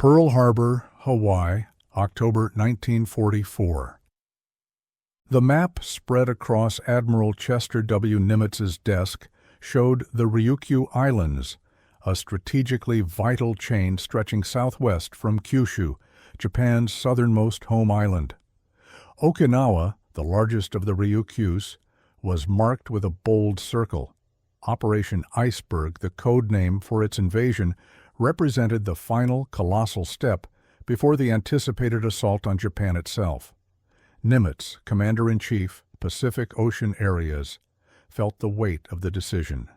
Pearl Harbor, Hawaii, October 1944. The map spread across Admiral Chester W. Nimitz's desk showed the Ryukyu Islands, a strategically vital chain stretching southwest from Kyushu, Japan's southernmost home island. Okinawa, the largest of the Ryukyus, was marked with a bold circle. Operation Iceberg, the code name for its invasion, represented the final colossal step before the anticipated assault on Japan itself. Nimitz, Commander-in-Chief, Pacific Ocean Areas, felt the weight of the decision.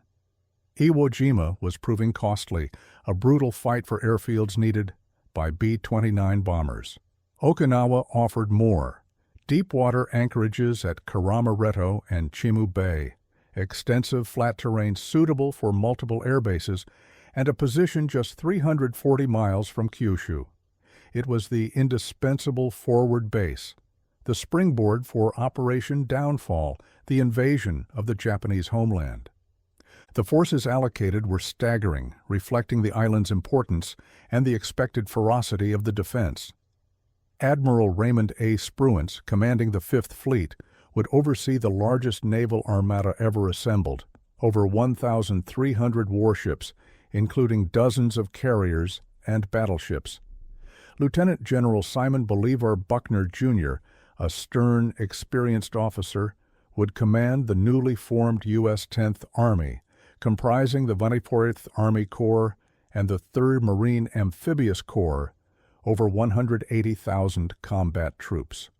Iwo Jima was proving costly, a brutal fight for airfields needed by B-29 bombers. Okinawa offered more: deep-water anchorages at Karamaretto and Chimu Bay, extensive flat terrain suitable for multiple air bases, and a position just 340 miles from Kyushu. It was the indispensable forward base, the springboard for Operation Downfall, the invasion of the Japanese homeland. The forces allocated were staggering, reflecting the island's importance and the expected ferocity of the defense. Admiral Raymond A. Spruance, commanding the Fifth Fleet, would oversee the largest naval armada ever assembled, over 1,300 warships, including dozens of carriers and battleships. Lieutenant General Simon Bolivar Buckner, Jr., a stern, experienced officer, would command the newly formed U.S. 10th Army, comprising the 24th Army Corps and the 3rd Marine Amphibious Corps, over 180,000 combat troops.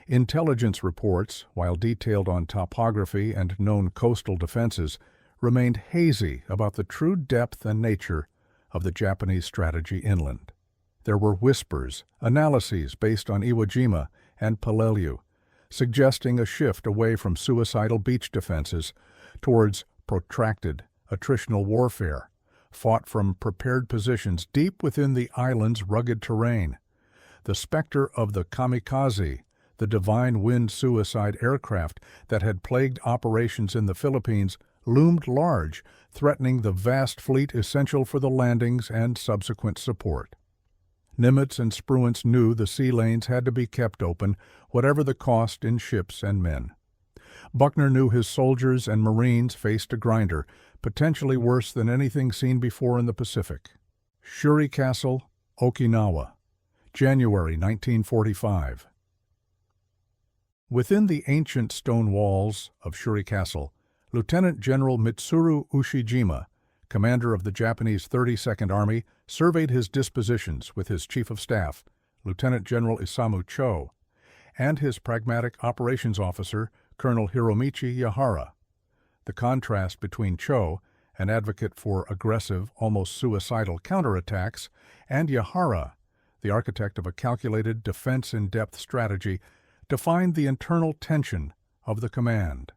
Intelligence reports, while detailed on topography and known coastal defenses, remained hazy about the true depth and nature of the Japanese strategy inland. There were whispers, analyses based on Iwo Jima and Peleliu, suggesting a shift away from suicidal beach defenses towards protracted, attritional warfare, fought from prepared positions deep within the island's rugged terrain. The specter of the Kamikaze, the divine wind suicide aircraft that had plagued operations in the Philippines, loomed large, threatening the vast fleet essential for the landings and subsequent support. Nimitz and Spruance knew the sea lanes had to be kept open, whatever the cost in ships and men. Buckner knew his soldiers and Marines faced a grinder, potentially worse than anything seen before in the Pacific. Shuri Castle, Okinawa, January 1945. Within the ancient stone walls of Shuri Castle, Lieutenant General Mitsuru Ushijima, commander of the Japanese 32nd Army, surveyed his dispositions with his Chief of Staff, Lieutenant General Isamu Cho, and his pragmatic operations officer, Colonel Hiromichi Yahara. The contrast between Cho, an advocate for aggressive, almost suicidal counterattacks, and Yahara, the architect of a calculated defense-in-depth strategy, defined the internal tension of the command.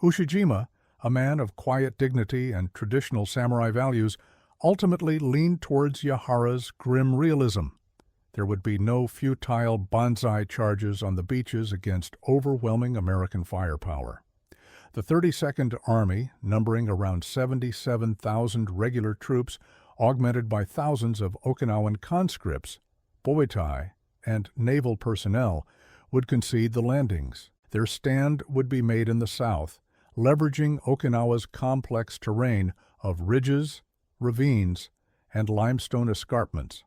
Ushijima, a man of quiet dignity and traditional samurai values, ultimately leaned towards Yahara's grim realism. There would be no futile banzai charges on the beaches against overwhelming American firepower. The 32nd Army, numbering around 77,000 regular troops, augmented by thousands of Okinawan conscripts, boitai, and naval personnel, would concede the landings. Their stand would be made in the south, leveraging Okinawa's complex terrain of ridges, ravines, and limestone escarpments.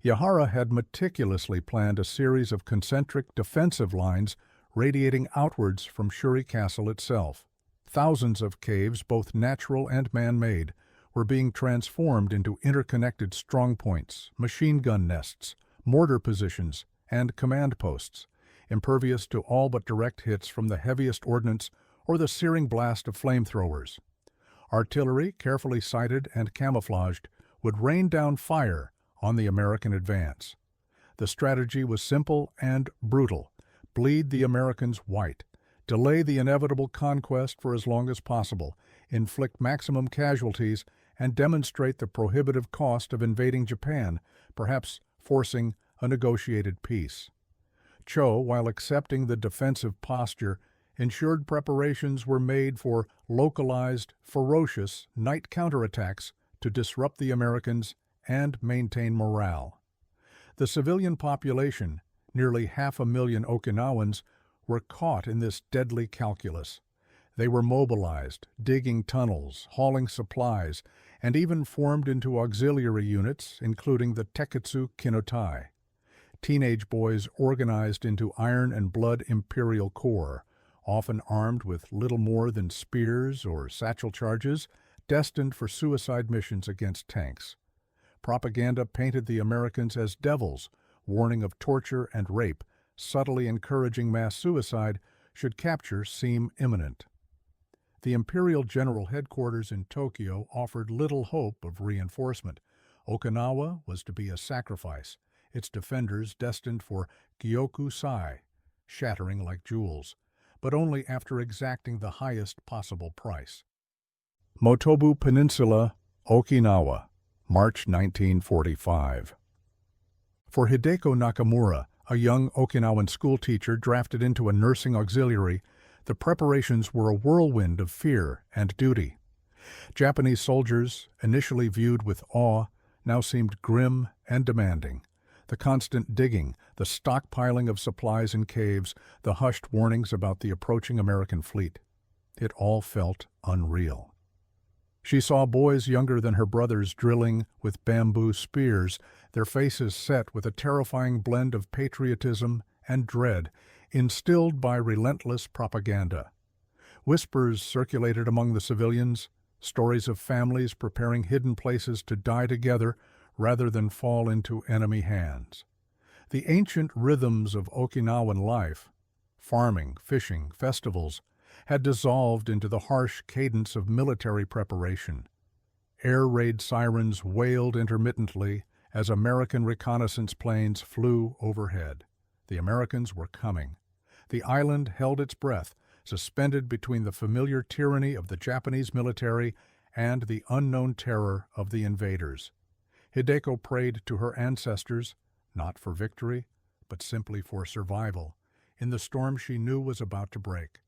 Yahara had meticulously planned a series of concentric defensive lines radiating outwards from Shuri Castle itself. Thousands of caves, both natural and man-made, were being transformed into interconnected strongpoints, machine gun nests, mortar positions, and command posts, impervious to all but direct hits from the heaviest ordnance or the searing blast of flamethrowers. Artillery, carefully sighted and camouflaged, would rain down fire on the American advance. The strategy was simple and brutal: bleed the Americans white, delay the inevitable conquest for as long as possible, inflict maximum casualties, and demonstrate the prohibitive cost of invading Japan, perhaps forcing a negotiated peace. Cho, while accepting the defensive posture, ensured preparations were made for localized, ferocious night counterattacks to disrupt the Americans and maintain morale. The civilian population, nearly 500,000 Okinawans, were caught in this deadly calculus. They were mobilized, digging tunnels, hauling supplies, and even formed into auxiliary units, including the Teketsu Kinotai. Teenage boys organized into Iron and Blood Imperial Corps, often armed with little more than spears or satchel charges, destined for suicide missions against tanks. Propaganda painted the Americans as devils, warning of torture and rape, subtly encouraging mass suicide should capture seem imminent. The Imperial General Headquarters in Tokyo offered little hope of reinforcement. Okinawa was to be a sacrifice, its defenders destined for Gyokusai, shattering like jewels, but only after exacting the highest possible price. Motobu Peninsula, Okinawa, March 1945. For Hideko Nakamura, a young Okinawan schoolteacher drafted into a nursing auxiliary, the preparations were a whirlwind of fear and duty. Japanese soldiers, initially viewed with awe, now seemed grim and demanding. The constant digging, the stockpiling of supplies in caves, the hushed warnings about the approaching American fleet. It all felt unreal. She saw boys younger than her brothers drilling with bamboo spears, their faces set with a terrifying blend of patriotism and dread, instilled by relentless propaganda. Whispers circulated among the civilians, stories of families preparing hidden places to die together rather than fall into enemy hands. The ancient rhythms of Okinawan life, farming, fishing, festivals, had dissolved into the harsh cadence of military preparation. Air raid sirens wailed intermittently as American reconnaissance planes flew overhead. The Americans were coming. The island held its breath, suspended between the familiar tyranny of the Japanese military and the unknown terror of the invaders. Hideko prayed to her ancestors, not for victory, but simply for survival, in the storm she knew was about to break.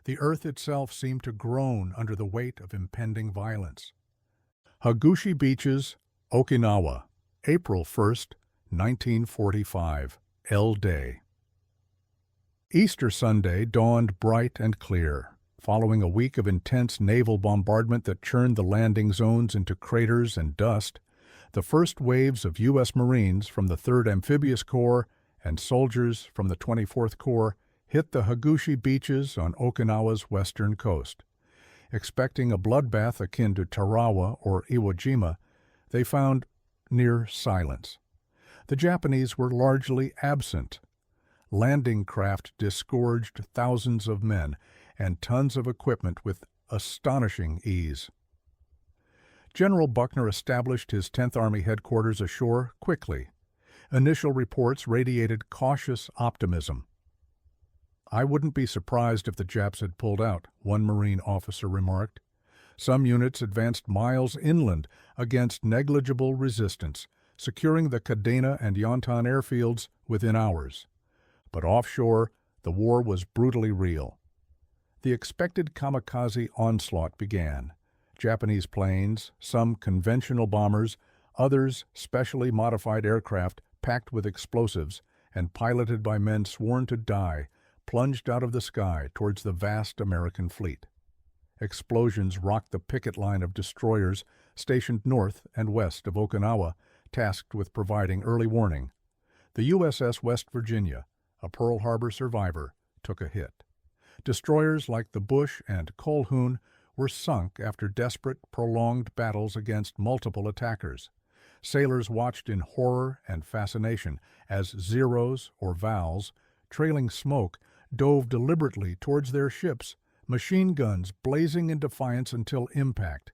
The earth itself seemed to groan under the weight of impending violence. Hagushi Beaches, Okinawa, April 1st, 1945, L-Day. Easter Sunday dawned bright and clear, following a week of intense naval bombardment that churned the landing zones into craters and dust. The first waves of U.S. Marines from the 3rd Amphibious Corps and soldiers from the 24th Corps hit the Hagushi Beaches on Okinawa's western coast. Expecting a bloodbath akin to Tarawa or Iwo Jima, they found near silence. The Japanese were largely absent. Landing craft disgorged thousands of men and tons of equipment with astonishing ease. General Buckner established his 10th Army headquarters ashore quickly. Initial reports radiated cautious optimism. "I wouldn't be surprised if the Japs had pulled out," one Marine officer remarked. Some units advanced miles inland against negligible resistance, securing the Kadena and Yontan airfields within hours. But offshore, the war was brutally real. The expected kamikaze onslaught began. Japanese planes, some conventional bombers, others specially modified aircraft packed with explosives and piloted by men sworn to die, plunged out of the sky towards the vast American fleet. Explosions rocked the picket line of destroyers stationed north and west of Okinawa, tasked with providing early warning. The USS West Virginia, a Pearl Harbor survivor, took a hit. Destroyers like the Bush and Colhoun were sunk after desperate, prolonged battles against multiple attackers. Sailors watched in horror and fascination as Zeros, or Vals, trailing smoke, dove deliberately towards their ships, machine guns blazing in defiance until impact.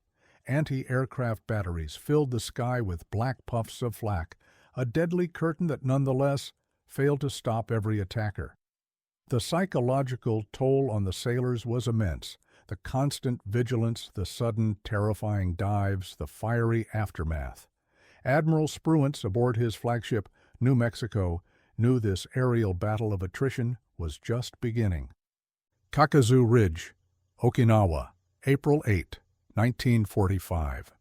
Anti-aircraft batteries filled the sky with black puffs of flak, a deadly curtain that nonetheless failed to stop every attacker. The psychological toll on the sailors was immense. The constant vigilance, the sudden, terrifying dives, the fiery aftermath. Admiral Spruance, aboard his flagship, New Mexico, knew this aerial battle of attrition was just beginning. Kakazu Ridge, Okinawa, April 8, 1945.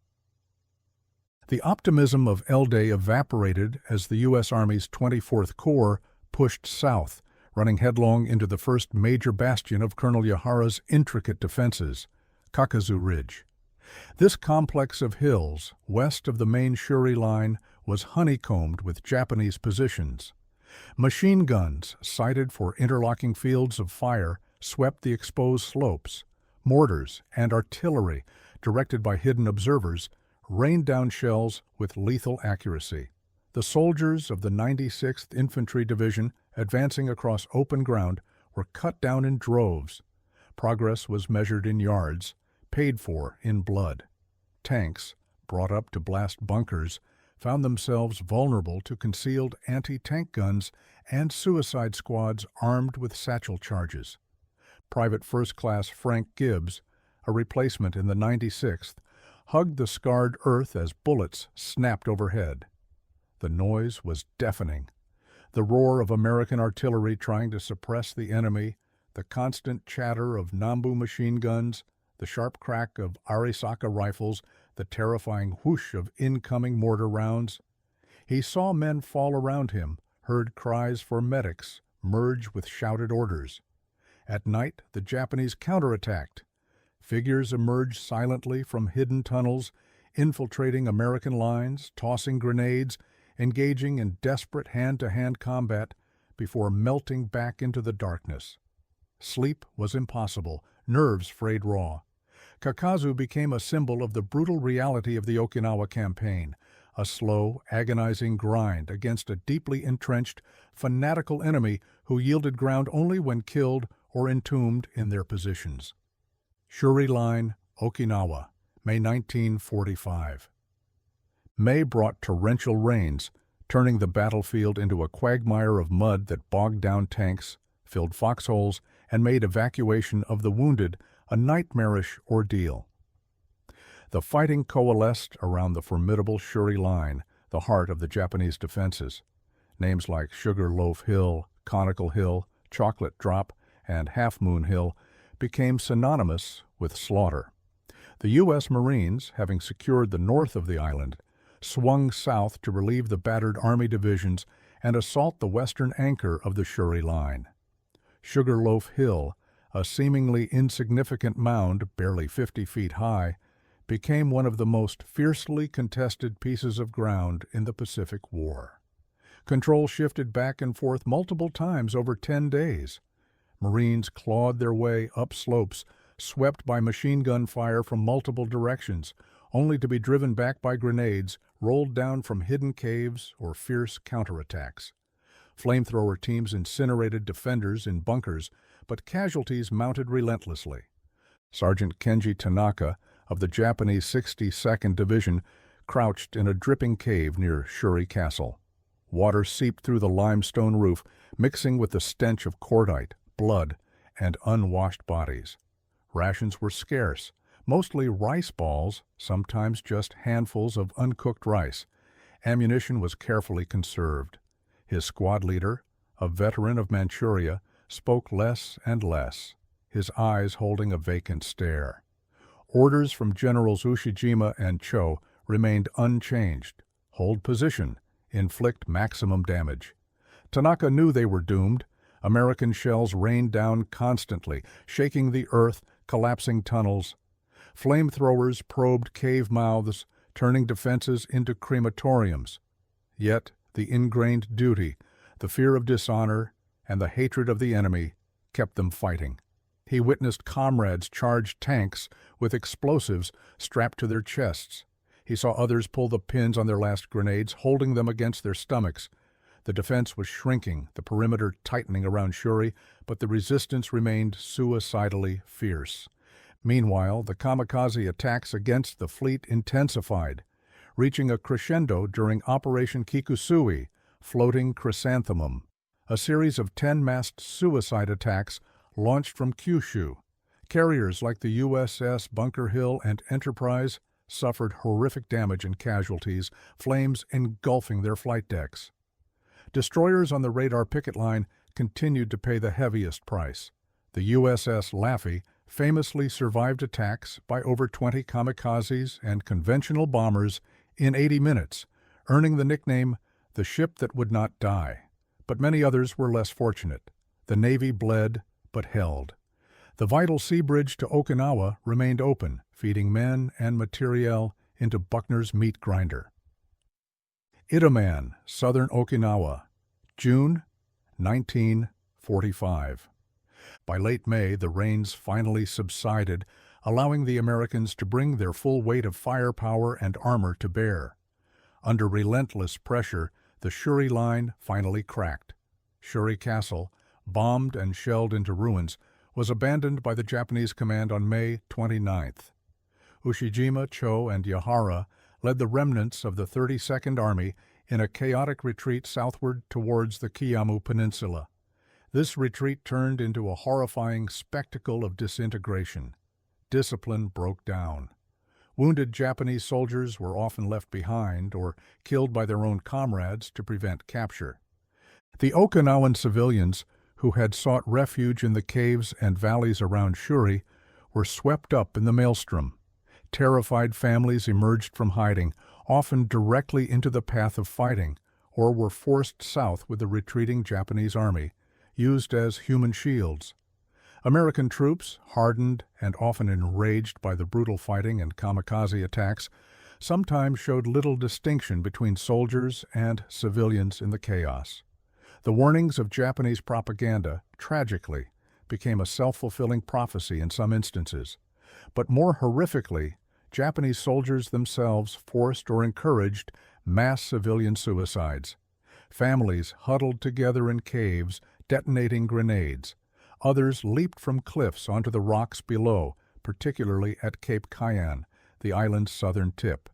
The optimism of L-Day evaporated as the U.S. Army's 24th Corps pushed south, running headlong into the first major bastion of Colonel Yahara's intricate defenses, Kakazu Ridge. This complex of hills, west of the main Shuri line, was honeycombed with Japanese positions. Machine guns, sighted for interlocking fields of fire, swept the exposed slopes. Mortars and artillery, directed by hidden observers, rained down shells with lethal accuracy. The soldiers of the 96th Infantry Division, advancing across open ground, were cut down in droves. Progress was measured in yards, paid for in blood. Tanks, brought up to blast bunkers, found themselves vulnerable to concealed anti-tank guns and suicide squads armed with satchel charges. Private First Class Frank Gibbs, a replacement in the 96th, hugged the scarred earth as bullets snapped overhead. The noise was deafening. The roar of American artillery trying to suppress the enemy, the constant chatter of Nambu machine guns, the sharp crack of Arisaka rifles, the terrifying whoosh of incoming mortar rounds. He saw men fall around him, heard cries for medics merge with shouted orders. At night, the Japanese counterattacked. Figures emerged silently from hidden tunnels, infiltrating American lines, tossing grenades, engaging in desperate hand-to-hand combat before melting back into the darkness. Sleep was impossible, nerves frayed raw. Kakazu became a symbol of the brutal reality of the Okinawa campaign, a slow, agonizing grind against a deeply entrenched, fanatical enemy who yielded ground only when killed or entombed in their positions. Shuri Line, Okinawa, May 1945. May brought torrential rains, turning the battlefield into a quagmire of mud that bogged down tanks, filled foxholes, and made evacuation of the wounded a nightmarish ordeal. The fighting coalesced around the formidable Shuri Line, the heart of the Japanese defenses. Names like Sugar Loaf Hill, Chronicle Hill, Chocolate Drop, and Half Moon Hill became synonymous with slaughter. The U.S. Marines, having secured the north of the island, swung south to relieve the battered Army divisions and assault the western anchor of the Shuri Line. Sugar Loaf Hill, a seemingly insignificant mound barely 50 feet high, became one of the most fiercely contested pieces of ground in the Pacific War. Control shifted back and forth multiple times over 10 days. Marines clawed their way up slopes, swept by machine gun fire from multiple directions, only to be driven back by grenades rolled down from hidden caves or fierce counterattacks. Flamethrower teams incinerated defenders in bunkers, but casualties mounted relentlessly. Sergeant Kenji Tanaka of the Japanese 62nd Division crouched in a dripping cave near Shuri Castle. Water seeped through the limestone roof, mixing with the stench of cordite, blood, and unwashed bodies. Rations were scarce, mostly rice balls, sometimes just handfuls of uncooked rice. Ammunition was carefully conserved. His squad leader, a veteran of Manchuria, spoke less and less, his eyes holding a vacant stare. Orders from Generals Ushijima and Cho remained unchanged. Hold position, inflict maximum damage. Tanaka knew they were doomed. American shells rained down constantly, shaking the earth, collapsing tunnels. Flamethrowers probed cave mouths, turning defenses into crematoriums. Yet the ingrained duty, the fear of dishonor, and the hatred of the enemy kept them fighting. He witnessed comrades charge tanks with explosives strapped to their chests. He saw others pull the pins on their last grenades, holding them against their stomachs. The defense was shrinking, the perimeter tightening around Shuri, but the resistance remained suicidally fierce. Meanwhile, the Kamikaze attacks against the fleet intensified, reaching a crescendo during Operation Kikusui, Floating Chrysanthemum, a series of 10-mast suicide attacks launched from Kyushu. Carriers like the USS Bunker Hill and Enterprise suffered horrific damage and casualties, flames engulfing their flight decks. Destroyers on the radar picket line continued to pay the heaviest price. The USS Laffey famously survived attacks by over 20 kamikazes and conventional bombers in 80 minutes, earning the nickname the ship that would not die. But many others were less fortunate. The Navy bled, but held. The vital sea bridge to Okinawa remained open, feeding men and materiel into Buckner's meat grinder. Itaman, Southern Okinawa, June 1945. By late May, the rains finally subsided, allowing the Americans to bring their full weight of firepower and armor to bear. Under relentless pressure, the Shuri line finally cracked. Shuri Castle, bombed and shelled into ruins, was abandoned by the Japanese command on May 29th. Ushijima, Cho, and Yahara led the remnants of the 32nd Army in a chaotic retreat southward towards the Kiamu Peninsula. This retreat turned into a horrifying spectacle of disintegration. Discipline broke down. Wounded Japanese soldiers were often left behind or killed by their own comrades to prevent capture. The Okinawan civilians, who had sought refuge in the caves and valleys around Shuri, were swept up in the maelstrom. Terrified families emerged from hiding, often directly into the path of fighting, or were forced south with the retreating Japanese army, used as human shields. American troops, hardened and often enraged by the brutal fighting and kamikaze attacks, sometimes showed little distinction between soldiers and civilians in the chaos. The warnings of Japanese propaganda, tragically, became a self-fulfilling prophecy in some instances. But more horrifically, Japanese soldiers themselves forced or encouraged mass civilian suicides. Families huddled together in caves, detonating grenades. Others leaped from cliffs onto the rocks below, particularly at Cape Cayenne, the island's southern tip.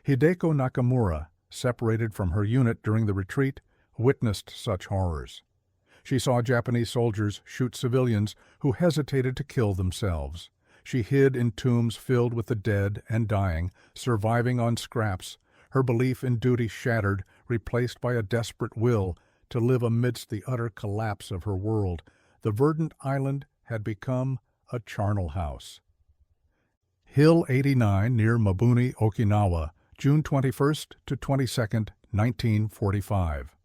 Hideko Nakamura, separated from her unit during the retreat, witnessed such horrors. She saw Japanese soldiers shoot civilians who hesitated to kill themselves. She hid in tombs filled with the dead and dying, surviving on scraps, her belief in duty shattered, replaced by a desperate will to live amidst the utter collapse of her world. The verdant island had become a charnel house. Hill 89 near Mabuni, Okinawa, June 21st to 22nd, 1945.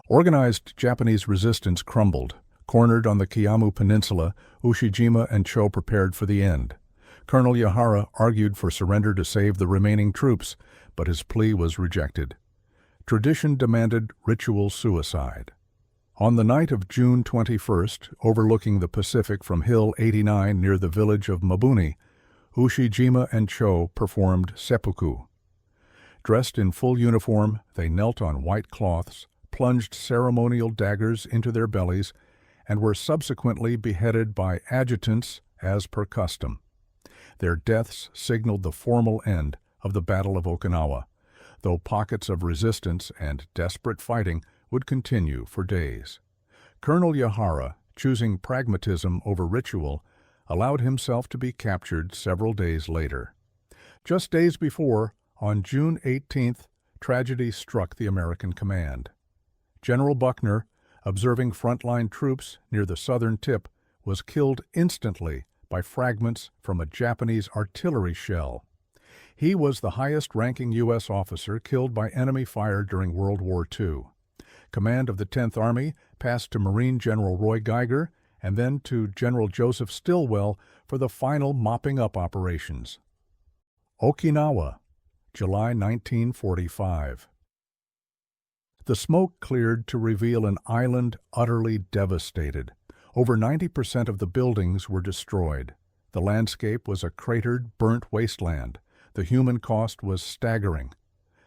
Organized Japanese resistance crumbled. Cornered on the Kiamu Peninsula, Ushijima and Cho prepared for the end. Colonel Yahara argued for surrender to save the remaining troops, but his plea was rejected. Tradition demanded ritual suicide. On the night of June 21st, overlooking the Pacific from Hill 89 near the village of Mabuni, Ushijima and Cho performed seppuku. Dressed in full uniform, they knelt on white cloths, plunged ceremonial daggers into their bellies, and were subsequently beheaded by adjutants as per custom. Their deaths signaled the formal end of the Battle of Okinawa, though pockets of resistance and desperate fighting would continue for days. Colonel Yahara, choosing pragmatism over ritual, allowed himself to be captured several days later. Just days before, on June 18th, tragedy struck the American command. General Buckner, observing frontline troops near the southern tip, was killed instantly by fragments from a Japanese artillery shell. He was the highest-ranking U.S. officer killed by enemy fire during World War II. Command of the 10th Army passed to Marine General Roy Geiger and then to General Joseph Stilwell for the final mopping-up operations. Okinawa, July 1945. The smoke cleared to reveal an island utterly devastated. Over 90% of the buildings were destroyed. The landscape was a cratered, burnt wasteland. The human cost was staggering.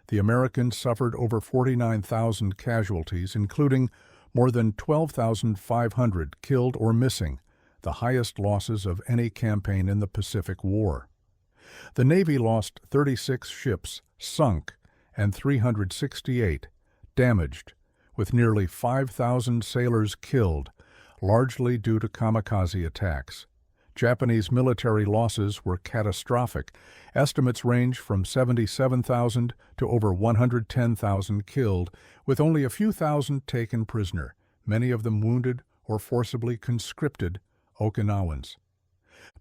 The Americans suffered over 49,000 casualties, including more than 12,500 killed or missing, the highest losses of any campaign in the Pacific War. The Navy lost 36 ships, sunk, and 368 damaged, with nearly 5,000 sailors killed, largely due to kamikaze attacks. Japanese military losses were catastrophic. Estimates range from 77,000 to over 110,000 killed, with only a few thousand taken prisoner, many of them wounded or forcibly conscripted Okinawans.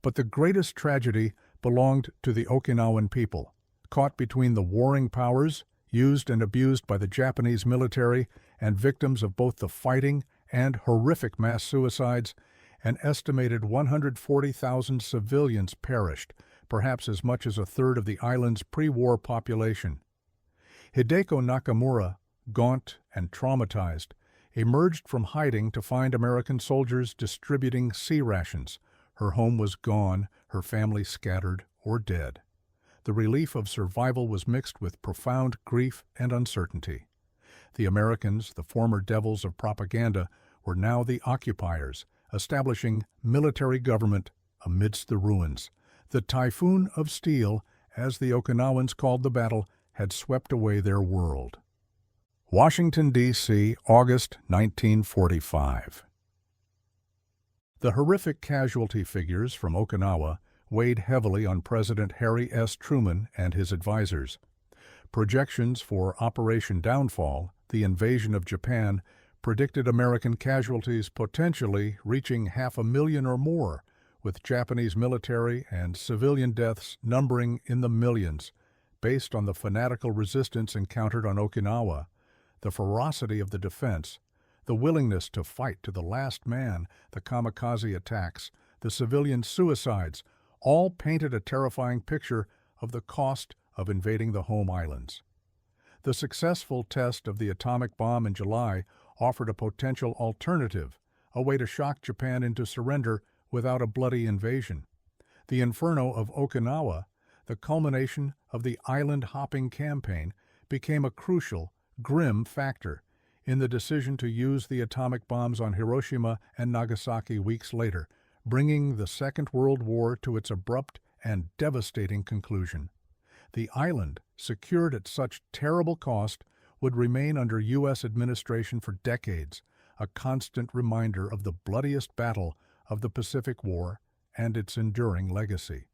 But the greatest tragedy belonged to the Okinawan people. Caught between the warring powers, used and abused by the Japanese military, and victims of both the fighting and horrific mass suicides, an estimated 140,000 civilians perished, perhaps as much as a third of the island's pre-war population. Hideko Nakamura, gaunt and traumatized, emerged from hiding to find American soldiers distributing sea rations. Her home was gone, her family scattered or dead. The relief of survival was mixed with profound grief and uncertainty. The Americans, the former devils of propaganda, were now the occupiers, establishing military government amidst the ruins. The typhoon of steel, as the Okinawans called the battle, had swept away their world. Washington, D.C., August 1945. The horrific casualty figures from Okinawa weighed heavily on President Harry S. Truman and his advisors. Projections for Operation Downfall, the invasion of Japan, predicted American casualties potentially reaching 500,000 or more, with Japanese military and civilian deaths numbering in the millions. Based on the fanatical resistance encountered on Okinawa, the ferocity of the defense, the willingness to fight to the last man, the kamikaze attacks, the civilian suicides, all painted a terrifying picture of the cost of invading the home islands. The successful test of the atomic bomb in July offered a potential alternative, a way to shock Japan into surrender without a bloody invasion. The Inferno of Okinawa, the culmination of the island-hopping campaign, became a crucial, grim factor in the decision to use the atomic bombs on Hiroshima and Nagasaki weeks later, bringing the Second World War to its abrupt and devastating conclusion. The island, secured at such terrible cost, would remain under U.S. administration for decades, a constant reminder of the bloodiest battle of the Pacific War and its enduring legacy.